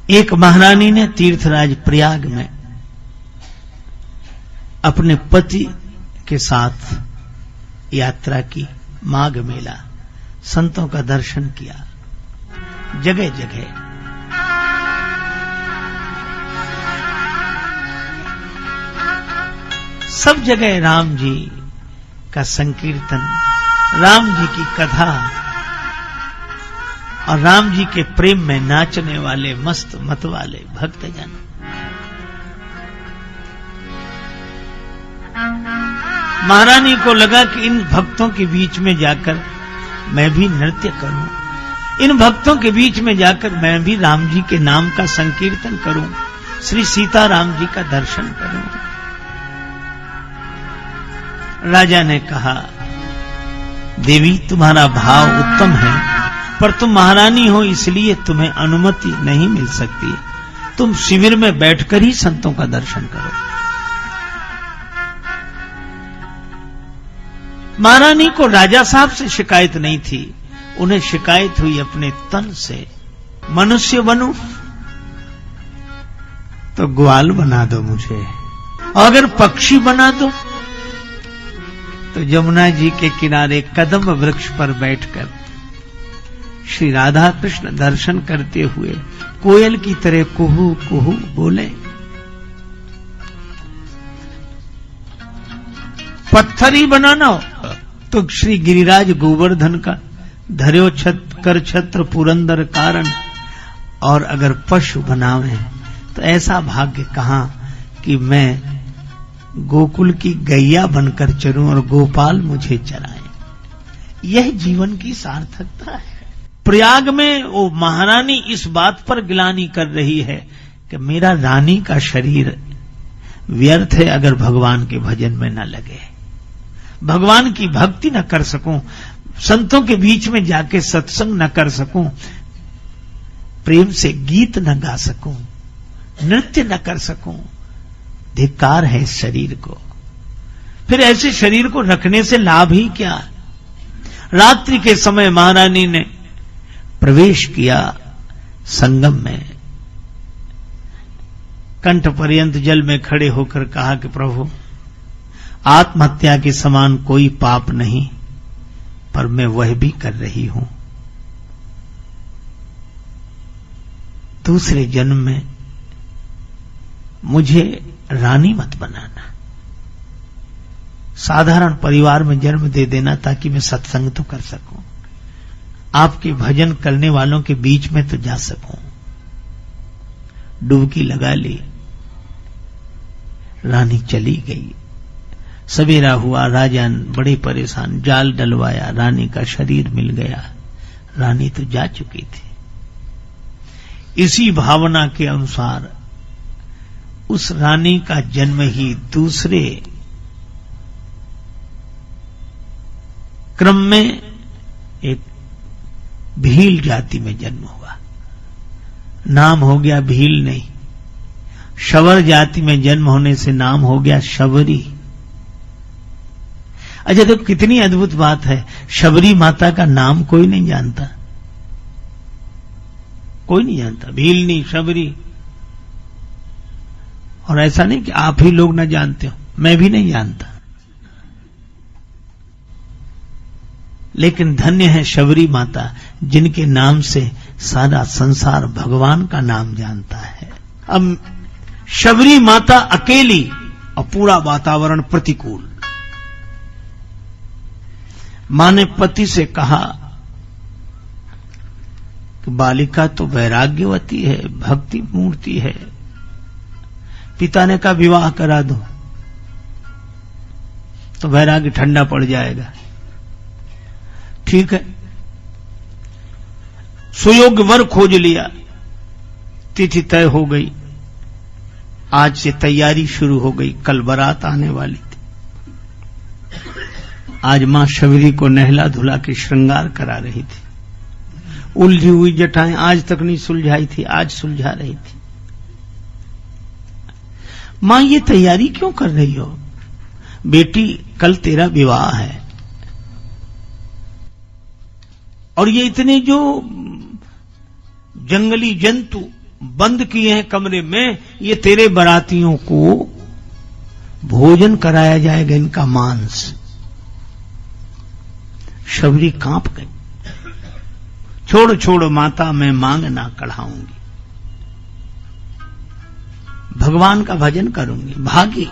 एक महारानी ने तीर्थराज प्रयाग में अपने पति के साथ यात्रा की, माघ मेला, संतों का दर्शन किया जगह जगह। सब जगह राम जी का संकीर्तन, राम जी की कथा और राम जी के प्रेम में नाचने वाले मस्त मत वाले भक्तजन। महारानी को लगा कि इन भक्तों के बीच में जाकर मैं भी नृत्य करूं, इन भक्तों के बीच में जाकर मैं भी राम जी के नाम का संकीर्तन करूं, श्री सीता राम जी का दर्शन करूं। राजा ने कहा, देवी तुम्हारा भाव उत्तम है, पर तुम महारानी हो इसलिए तुम्हें अनुमति नहीं मिल सकती। तुम शिविर में बैठकर ही संतों का दर्शन करो। महारानी को राजा साहब से शिकायत नहीं थी, उन्हें शिकायत हुई अपने तन से। मनुष्य बनूं तो ग्वाल बना दो मुझे, और अगर पक्षी बना दो तो यमुना जी के किनारे कदम वृक्ष पर बैठकर श्री राधा कृष्ण दर्शन करते हुए कोयल की तरह कुहू कुहू बोले। पत्थर ही बनाना हो तो श्री गिरिराज गोवर्धन का धर्यो कर छत्र पुरंदर कारण, और अगर पशु बनावे तो ऐसा भाग्य कहां कि मैं गोकुल की गैया बनकर चलूं और गोपाल मुझे चराए। यह जीवन की सार्थकता है। प्रयाग में वो महारानी इस बात पर गिलानी कर रही है कि मेरा रानी का शरीर व्यर्थ है अगर भगवान के भजन में न लगे, भगवान की भक्ति न कर सकूं, संतों के बीच में जाके सत्संग न कर सकूं, प्रेम से गीत न गा सकूं, नृत्य न कर सकूं। धिक्कार है इस शरीर को। फिर ऐसे शरीर को रखने से लाभ ही क्या। रात्रि के समय महारानी ने प्रवेश किया संगम में, कंठ पर्यंत जल में खड़े होकर कहा कि प्रभु, आत्महत्या के समान कोई पाप नहीं, पर मैं वह भी कर रही हूं। दूसरे जन्म में मुझे रानी मत बनाना, साधारण परिवार में जन्म दे देना ताकि मैं सत्संग तो कर सकूं, आपके भजन करने वालों के बीच में तो जा सकूं। डुबकी लगा ली, रानी चली गई। सवेरा हुआ, राजा बड़े परेशान, जाल डलवाया, रानी का शरीर मिल गया, रानी तो जा चुकी थी। इसी भावना के अनुसार उस रानी का जन्म ही दूसरे क्रम में एक भील जाति में जन्म हुआ। नाम हो गया भील नहीं, शवर जाति में जन्म होने से नाम हो गया शबरी। अच्छा, तो कितनी अद्भुत बात है, शबरी माता का नाम कोई नहीं जानता, कोई नहीं जानता, भील नहीं, शबरी। और ऐसा नहीं कि आप ही लोग न जानते हो, मैं भी नहीं जानता, लेकिन धन्य है शबरी माता जिनके नाम से सारा संसार भगवान का नाम जानता है। अब शबरी माता अकेली और पूरा वातावरण प्रतिकूल। मां ने पति से कहा कि बालिका तो वैराग्यवती है, भक्ति मूर्ति है। पिता ने कहा विवाह करा दो तो वैराग्य ठंडा पड़ जाएगा। ठीक है, सुयोग्य वर खोज लिया, तिथि तय हो गई, आज से तैयारी शुरू हो गई, कल बारात आने वाली थी। आज मां शबरी को नहला धुला के श्रृंगार करा रही थी। उलझी हुई जटाएं आज तक नहीं सुलझाई थी, आज सुलझा रही थी। मां ये तैयारी क्यों कर रही हो? बेटी कल तेरा विवाह है, और ये इतने जो जंगली जंतु बंद किए हैं कमरे में, ये तेरे बरातियों को भोजन कराया जाएगा, इनका मांस। शबरी कांप गई। छोड़ छोड़ माता, मैं मांग ना कढ़ाऊंगी, भगवान का भजन करूंगी। भागी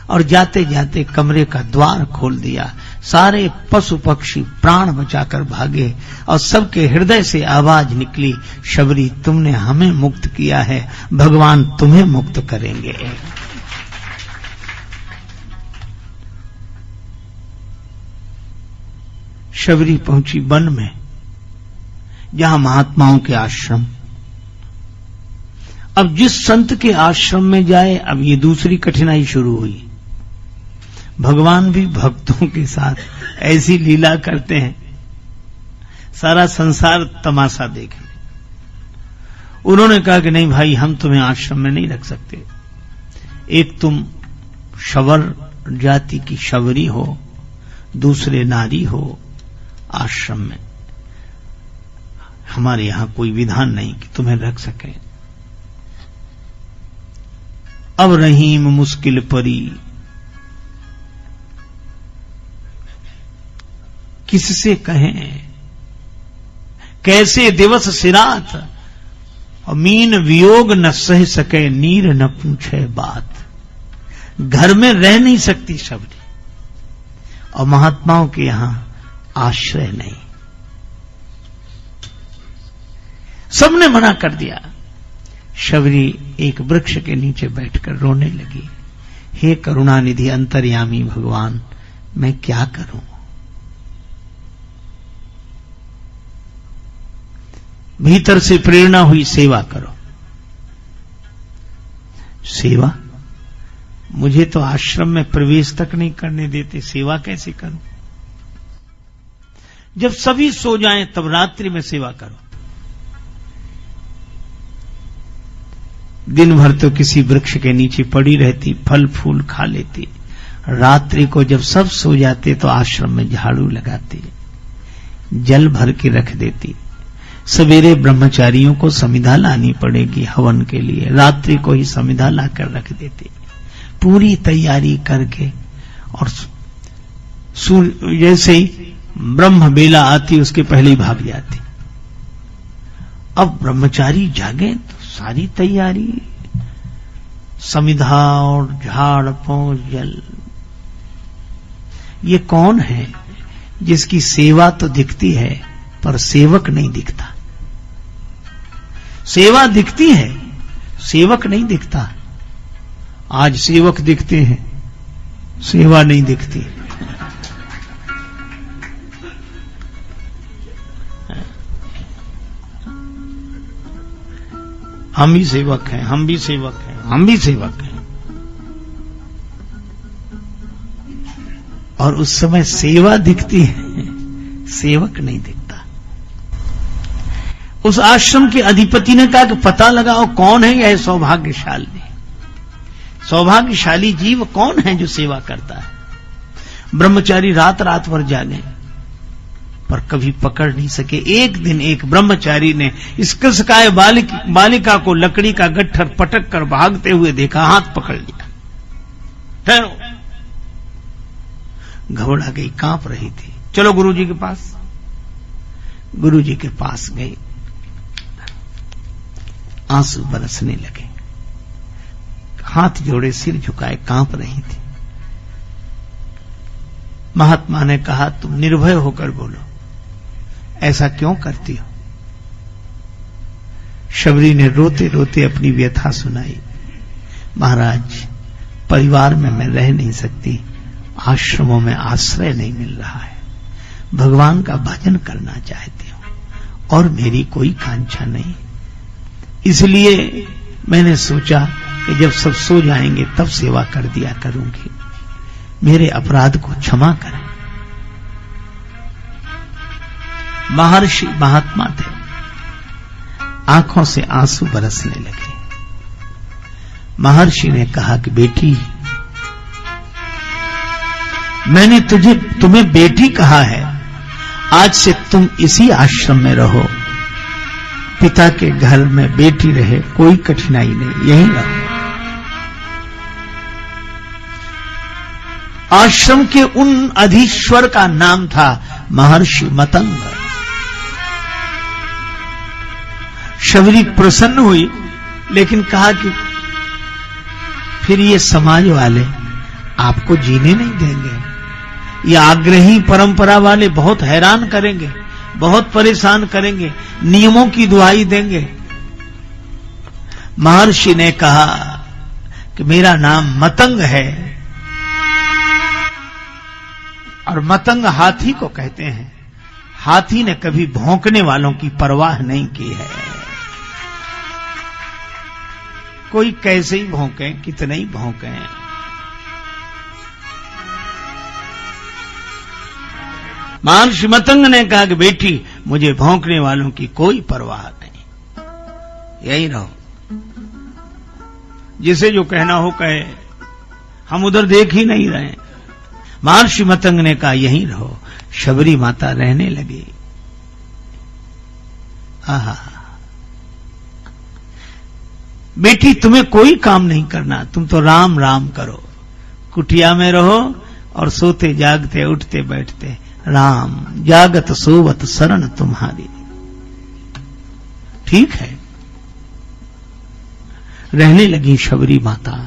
और जाते जाते कमरे का द्वार खोल दिया। सारे पशु पक्षी प्राण बचाकर भागे और सबके हृदय से आवाज निकली, शबरी तुमने हमें मुक्त किया है, भगवान तुम्हें मुक्त करेंगे। शबरी पहुंची वन में, जहां महात्माओं के आश्रम। अब जिस संत के आश्रम में जाए, अब ये दूसरी कठिनाई शुरू हुई। भगवान भी भक्तों के साथ ऐसी लीला करते हैं, सारा संसार तमाशा देखे। उन्होंने कहा कि नहीं भाई, हम तुम्हें आश्रम में नहीं रख सकते। एक तुम शवर जाति की शबरी हो, दूसरे नारी हो आश्रम में। हमारे यहां कोई विधान नहीं कि तुम्हें रख सके। अब रहीम मुश्किल परी, किससे कहें कैसे दिवस सिरात, और मीन वियोग न सह सके, नीर न पूछे बात। घर में रह नहीं सकती शबरी, और महात्माओं के यहां आश्रय नहीं। सबने मना कर दिया। शबरी एक वृक्ष के नीचे बैठकर रोने लगी। हे करुणानिधि अंतर्यामी भगवान, मैं क्या करूं? भीतर से प्रेरणा हुई, सेवा करो। सेवा? मुझे तो आश्रम में प्रवेश तक नहीं करने देते, सेवा कैसे करूं? जब सभी सो जाएं तब रात्रि में सेवा करो। दिन भर तो किसी वृक्ष के नीचे पड़ी रहती, फल फूल खा लेती। रात्रि को जब सब सो जाते तो आश्रम में झाड़ू लगाती, जल भर के रख देती। सवेरे ब्रह्मचारियों को समिधा लानी पड़ेगी हवन के लिए, रात्रि को ही समिधा लाकर रख देती। पूरी तैयारी करके, और जैसे ही ब्रह्म बेला आती उसके पहले ही भाग जाती। अब ब्रह्मचारी जागे तो सारी तैयारी, समिधा और झाड़ पोंछ जल। ये कौन है जिसकी सेवा तो दिखती है पर सेवक नहीं दिखता? सेवा दिखती है, सेवक नहीं दिखता। आज सेवक दिखते हैं, सेवा नहीं दिखती। हम भी सेवक हैं, हम भी सेवक हैं, हम भी सेवक हैं। और उस समय सेवा दिखती है, सेवक नहीं दिखता। उस आश्रम के अधिपति ने कहा कि पता लगाओ कौन है यह सौभाग्यशाली। सौभाग्यशाली जीव कौन है जो सेवा करता है? ब्रह्मचारी रात रात भर जागे पर कभी पकड़ नहीं सके। एक दिन एक ब्रह्मचारी ने इस कृषकाय बालिका को लकड़ी का गट्ठर पटक कर भागते हुए देखा, हाथ पकड़ लिया। ठहरो। घबरा गई, कांप रही थी। चलो गुरुजी के पास। गुरुजी के पास गई, आंसू बरसने लगे, हाथ जोड़े, सिर झुकाए, कांप रही थी। महात्मा ने कहा, तुम निर्भय होकर बोलो, ऐसा क्यों करती हो? शबरी ने रोते रोते अपनी व्यथा सुनाई। महाराज, परिवार में मैं रह नहीं सकती, आश्रमों में आश्रय नहीं मिल रहा है, भगवान का भजन करना चाहती हूं और मेरी कोई कांक्षा नहीं। इसलिए मैंने सोचा कि जब सब सो जाएंगे तब सेवा कर दिया करूंगी, मेरे अपराध को क्षमा करें। महर्षि महात्मा थे, आंखों से आंसू बरसने लगे। महर्षि ने कहा कि बेटी, मैंने तुम्हें बेटी कहा है, आज से तुम इसी आश्रम में रहो, पिता के घर में बेटी रहे, कोई कठिनाई नहीं, यहीं रहो। आश्रम के उन अधीश्वर का नाम था महर्षि मतंग। शबरी प्रसन्न हुई, लेकिन कहा कि फिर ये समाज वाले आपको जीने नहीं देंगे, ये आग्रही परंपरा वाले बहुत हैरान करेंगे, बहुत परेशान करेंगे, नियमों की दुहाई देंगे। महर्षि ने कहा कि मेरा नाम मतंग है, और मतंग हाथी को कहते हैं। हाथी ने कभी भौंकने वालों की परवाह नहीं की है। कोई कैसे ही भौंके, कितने ही भौंके। महर्षि मतंग ने कहा कि बेटी, मुझे भौंकने वालों की कोई परवाह नहीं, यही रहो, जिसे जो कहना हो कहे, हम उधर देख ही नहीं रहे। महर्षि मतंग ने कहा यहीं रहो। शबरी माता रहने लगी। आहा, बेटी तुम्हें कोई काम नहीं करना, तुम तो राम राम करो, कुटिया में रहो और सोते जागते उठते बैठते राम, जागत सोवत शरण तुम्हारी। ठीक है, रहने लगी शबरी माता।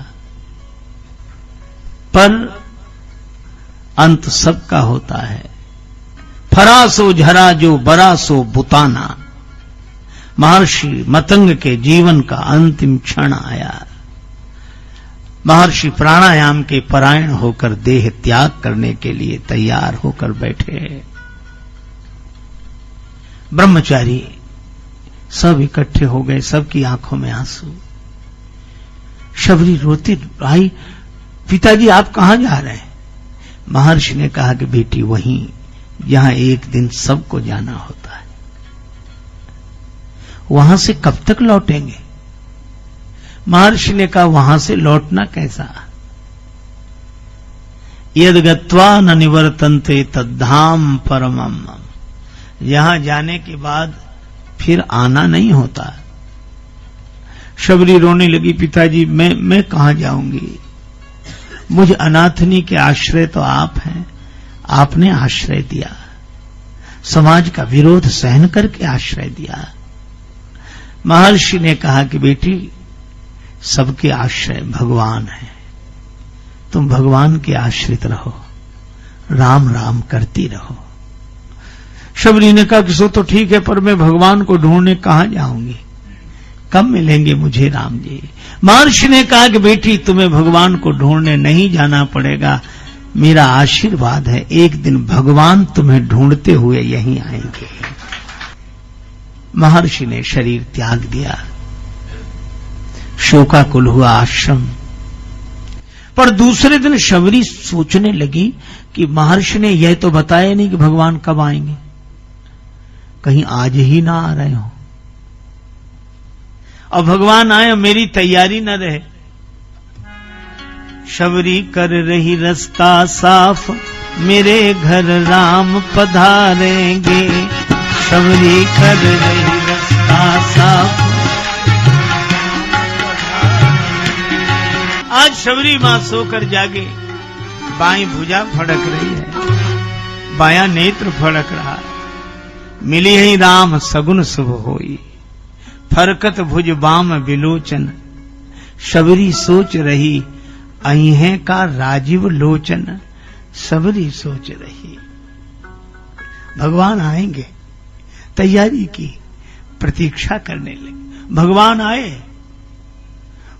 पर अंत सबका होता है। फरासो झरा जो बरासो बुताना। महर्षि मतंग के जीवन का अंतिम क्षण आया। महर्षि प्राणायाम के परायण होकर देह त्याग करने के लिए तैयार होकर बैठे। ब्रह्मचारी सब इकट्ठे हो गए, सबकी आंखों में आंसू। शबरी रोती आई, पिताजी आप कहां जा रहे हैं? महर्षि ने कहा कि बेटी वहीं जहां एक दिन सबको जाना होता है, वहां से कब तक लौटेंगे? महर्षि ने कहा वहां से लौटना कैसा? यद गत्वा न निवर्तन्ते तद्धाम परमम। यहां जाने के बाद फिर आना नहीं होता। शबरी रोने लगी, पिताजी मैं कहां जाऊंगी? मुझ अनाथनी के आश्रय तो आप हैं, आपने आश्रय दिया, समाज का विरोध सहन करके आश्रय दिया। महर्षि ने कहा कि बेटी सबके आश्रय भगवान है, तुम भगवान के आश्रित रहो, राम राम करती रहो। शबरी ने कहा कि सो तो ठीक है, पर मैं भगवान को ढूंढने कहां जाऊंगी? कब मिलेंगे मुझे राम जी? महर्षि ने कहा कि बेटी तुम्हें भगवान को ढूंढने नहीं जाना पड़ेगा, मेरा आशीर्वाद है, एक दिन भगवान तुम्हें ढूंढते हुए यहीं आएंगे। महर्षि ने शरीर त्याग दिया। शोकाकुल हुआ आश्रम। पर दूसरे दिन शबरी सोचने लगी कि महर्षि ने यह तो बताया नहीं कि भगवान कब आएंगे, कहीं आज ही ना आ रहे हो, और भगवान आए मेरी तैयारी न रहे। शबरी कर रही रास्ता साफ, मेरे घर राम पधारेंगे। शबरी कर रही रास्ता साफ। आज शबरी मां सोकर जागे, बाईं भुजा फड़क रही है, बायां नेत्र फड़क रहा। मिली ही राम सगुन शुभ होई, फरकत भुज बाम विलोचन। शबरी सोच रही अहिं का राजीव लोचन। शबरी सोच रही भगवान आएंगे, तैयारी की, प्रतीक्षा करने लगी। भगवान आए,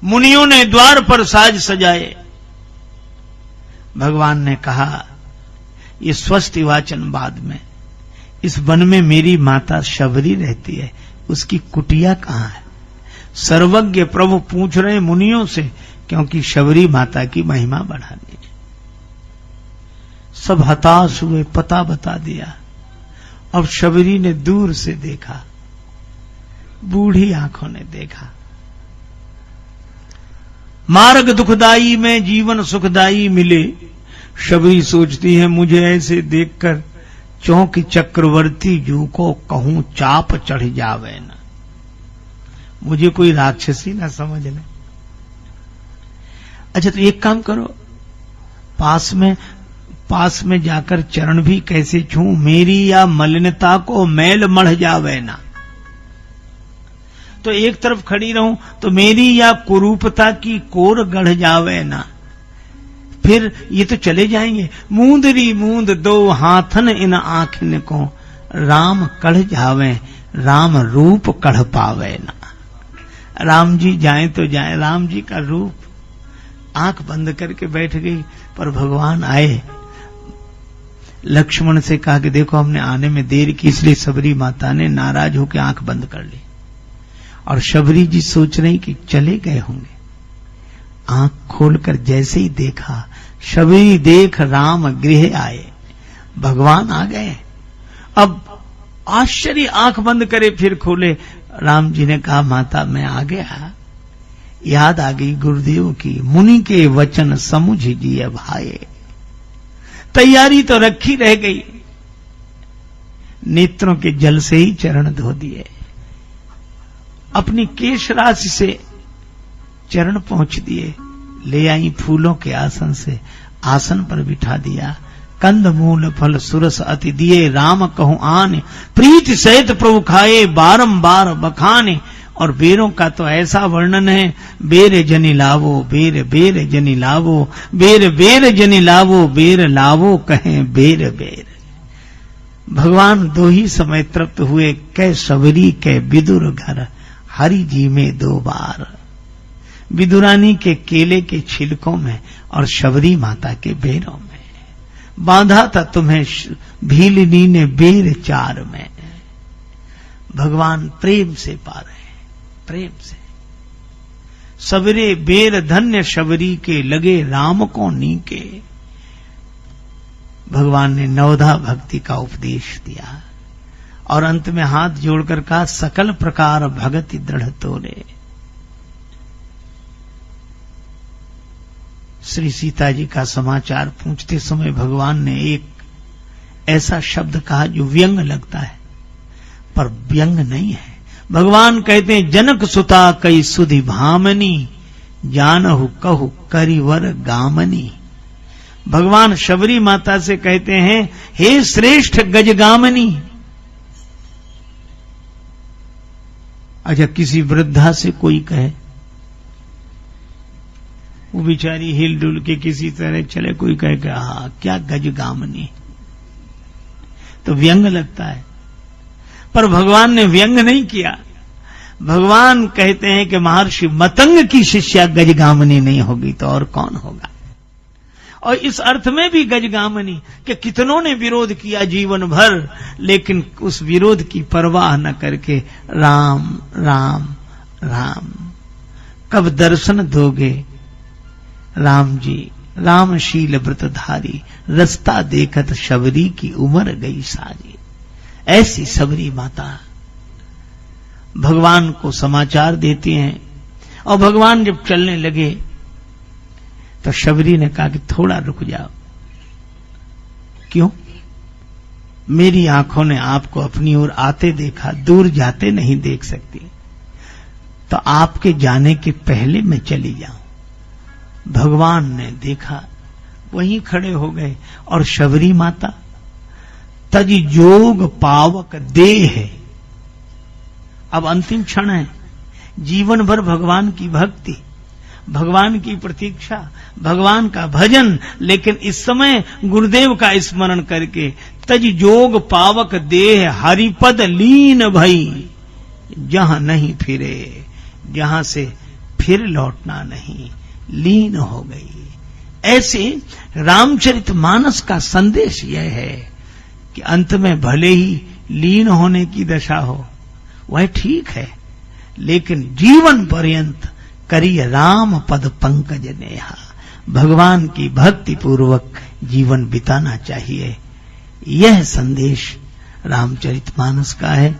मुनियों ने द्वार पर साज सजाए। भगवान ने कहा ये स्वस्ति वाचन बाद में, इस वन में मेरी माता शबरी रहती है, उसकी कुटिया कहां है? सर्वज्ञ प्रभु पूछ रहे मुनियों से, क्योंकि शबरी माता की महिमा बढ़ानी है। सब हताश हुए, पता बता दिया। अब शबरी ने दूर से देखा, बूढ़ी आंखों ने देखा। मार्ग दुखदाई में जीवन सुखदाई मिले। शबरी सोचती है मुझे ऐसे देखकर चौंक चक्रवर्ती जू को कहूं चाप चढ़ जावे न। मुझे कोई राक्षसी ना समझ ले। अच्छा, तो एक काम करो, पास में जाकर चरण भी कैसे छूं, मेरी या मलिनता को मैल मढ़ जावे ना। तो एक तरफ खड़ी रहूं तो मेरी या कुरूपता की कोर गढ़ जावे ना। फिर ये तो चले जाएंगे, मूंदरी मूंद दो हाथन इन आंखिन को, राम कढ़ जावे राम रूप कढ़ पावे ना। राम जी जाए तो जाए, राम जी का रूप। आंख बंद करके बैठ गई, पर भगवान आए। लक्ष्मण से कहा कि देखो हमने आने में देर की, इसलिए सबरी माता ने नाराज होकर आंख बंद कर ली। और शबरी जी सोच रही कि चले गए होंगे। आंख खोलकर जैसे ही देखा, शबरी देख राम गृह आए, भगवान आ गए। अब आश्चर्य, आंख बंद करे फिर खोले। राम जी ने कहा माता मैं आ गया। याद आ गई गुरुदेव की, मुनि के वचन समुझ जिय भाए। तैयारी तो रखी रह गई, नेत्रों के जल से ही चरण धो दिए। अपनी केश राशि से चरण पहुंच दिए, ले आई फूलों के आसन से, आसन पर बिठा दिया। कंद मूल फल सुरस अति दिए, राम कहूं आने, प्रीति सहित प्रभु खाए, बारंबार बखाने। और बेरों का तो ऐसा वर्णन है, बेर जनि लावो, बेर बेर जनि लावो, बेर बेर जनि लावो, बेर लावो कहें बेर बेर। भगवान दो ही समय तृप्त हुए, कै सबरी कै विदुर घर, हरि जी में 2 बार। विदुरानी के केले के छिलकों में और शबरी माता के बेरों में। बांधा था तुम्हें भीलनी ने बेर 4 में। भगवान प्रेम से पा रहे हैं, प्रेम से। सबरे बेर धन्य शबरी के, लगे राम को नीके। भगवान ने नवधा भक्ति का उपदेश दिया और अंत में हाथ जोड़कर कहा, सकल प्रकार भगति दृढ़ तोरे। श्री सीता जी का समाचार पूछते समय भगवान ने एक ऐसा शब्द कहा जो व्यंग लगता है, पर व्यंग नहीं है। भगवान कहते हैं, जनक सुता कई सुधि भामनी, जानहु कहु करिवर गामनी। भगवान शबरी माता से कहते हैं, हे श्रेष्ठ गजगामनी। अच्छा, किसी वृद्धा से कोई कहे, वो बेचारी हिल डुल के किसी तरह चले, कोई कहे कि हाँ क्या गजगामनी, तो व्यंग लगता है। पर भगवान ने व्यंग नहीं किया। भगवान कहते हैं कि महर्षि मतंग की शिष्या गजगामनी नहीं होगी तो और कौन होगा। और इस अर्थ में भी गजगामनी कि कितनों ने विरोध किया जीवन भर, लेकिन उस विरोध की परवाह न करके राम राम राम। कब दर्शन दोगे राम जी, रामशील व्रतधारी, रस्ता देखत शबरी की उम्र गई सारी। ऐसी सबरी माता भगवान को समाचार देती हैं। और भगवान जब चलने लगे तो शबरी ने कहा कि थोड़ा रुक जाओ। क्यों? मेरी आंखों ने आपको अपनी ओर आते देखा, दूर जाते नहीं देख सकती, तो आपके जाने के पहले मैं चली जाऊं। भगवान ने देखा, वहीं खड़े हो गए। और शबरी माता तज जोग पावक देह। अब अंतिम क्षण है, जीवन भर भगवान की भक्ति, भगवान की प्रतीक्षा, भगवान का भजन, लेकिन इस समय गुरुदेव का स्मरण करके तज जोग पावक देह, हरिपद लीन भई, जहां नहीं फिरे, जहां से फिर लौटना नहीं, लीन हो गई। ऐसे रामचरितमानस का संदेश यह है कि अंत में भले ही लीन होने की दशा हो, वह ठीक है, लेकिन जीवन पर्यंत करिए राम पद पंकज नेहा। भगवान की भक्ति पूर्वक जीवन बिताना चाहिए। यह संदेश रामचरितमानस का है।